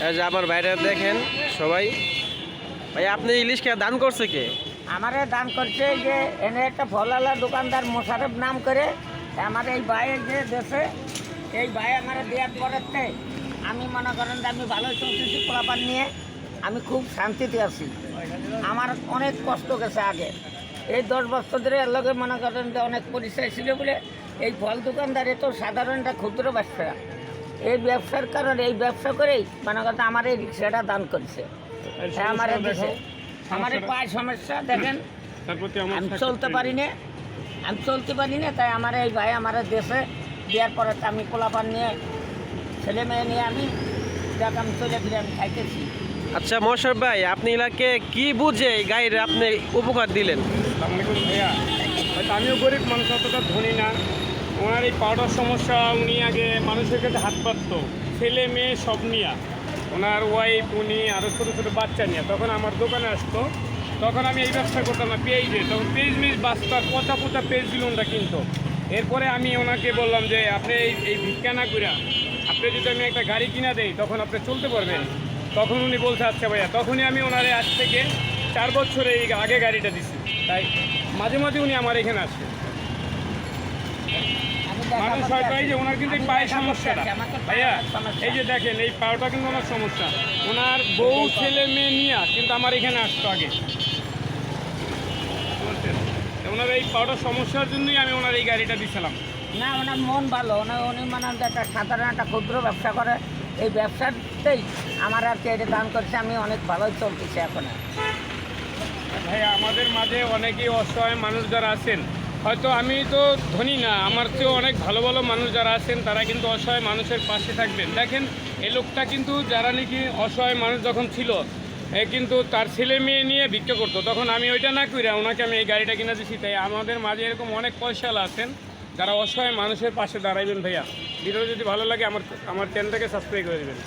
এই যে আমার বাইরে দেখেন সবাই। ভাই আপনি ইলিশ কে দান করছে কে? আমারে দান করছে যে এনে একটা ফলালা দোকানদার মোশারফ নাম করে আমার এই ভাইয়ের যে দেশে এই ভাই আমার দেওয়ার পরেতে আমি মনে করেন যে আমি ভালো চলতেছি পোলাপান নিয়ে, আমি খুব শান্তিতে আছি। আমার অনেক কষ্ট গেছে আগে, এই 10 বছর ধরে এর লগে মনে করেন যে অনেক পরিচয় ছিল বলে এই ফল দোকানদার এত সাধারণ একটা ক্ষুদ্র ব্যবসা, এই ব্যবসার কারণে এই ব্যবসা করেই মনে করেন আমার এই রিক্সাটা দান করছে। আমার দেশে আমার পায়ে সমস্যা দেখেন, আমি চলতে পারি না, তাই আমার এই ভাই আমার দেশে দেওয়ার পরে আমি পোলাপান নিয়ে ছেলে মেয়ে নিয়ে আমি চলে ফিরে আমি খাইতেছি। আচ্ছা মোশাররফ ভাই, আপনি এলাকে কি বুঝে এই গাড়ির আপনি উপকার দিলেন? ভাইয়া হয়তো আমিও গরিব মানুষ, অতটা ধনী না। ওনার এই পাউডার সমস্যা, উনি আগে মানুষের কাছে হাত পাতত ছেলে মেয়ে সব নিয়ে, ওনার ওয়াইফ উনি আরও ছোটো ছোটো বাচ্চা নিয়ে তখন আমার দোকানে আসতো। তখন আমি এই ব্যবসা করতাম না পেঁয়াজে, তখন পেঁয়াজ মিজ বাঁচতার পচা পচা পেঁয়াজ দিল ওনারা কিনতো। এরপরে আমি ওনাকে বললাম যে আপনি এই ভিক্ষা না কইরা আপনি যদি আমি একটা গাড়ি কিনা দেই তখন আপনি চলতে পারবেন। তখন উনি বলছে আচ্ছা ভাইয়া, তখনই আমি ওনারে আজ থেকে 4 বছর এই আগে গাড়িটা দিছি। তাই মাঝে মাঝে উনি আমার এখানে আসে। মানুষ হয়তো এই যে ওনার কিন্তু পায়ের সমস্যাটা ভাইয়া, এই যে দেখেন এই পাওটা কিন্তু ওনার সমস্যা, ওনার বউ ছেলে মেয়ে নিয়ে কিন্তু আমার এখানে আসতো আগে। ওনার এই পাওটার সমস্যার জন্যই আমি ওনার এই গাড়িটা দিছিলাম। না, ওনার মন ভালো, উনি মানে একটা সাধারণ একটা ক্ষুদ্র ব্যবসা করে, এই ব্যবসাতেই আমার আর কি এটা দান করছে, আমি অনেক ভালোই চলতেছি এখন। ভাইয়া আমাদের মাঝে অনেকেই অসহায় মানুষ যারা আছেন, হয়তো আমি তো ধনী না, আমার চেয়েও অনেক ভালো ভালো মানুষ যারা আছেন তারা কিন্তু অসহায় মানুষের পাশে থাকবেন। দেখেন এই লোকটা কিন্তু যারা নাকি অসহায় মানুষ যখন ছিল কিন্তু তার ছেলে মেয়ে নিয়ে ভিক্ষা করতো, তখন আমি ওইটা না কইরা ওনাকে আমি এই গাড়িটা কিনে দিচ্ছি। তাই আমাদের মাঝে এরকম অনেক পয়সাওয়ালা আছেন যারা অসহায় মানুষের পাশে দাঁড়াইবেন। ভাইয়া ভিডিও যদি ভালো লাগে আমার চ্যানেলটাকে সাবস্ক্রাইব করে দেবেন।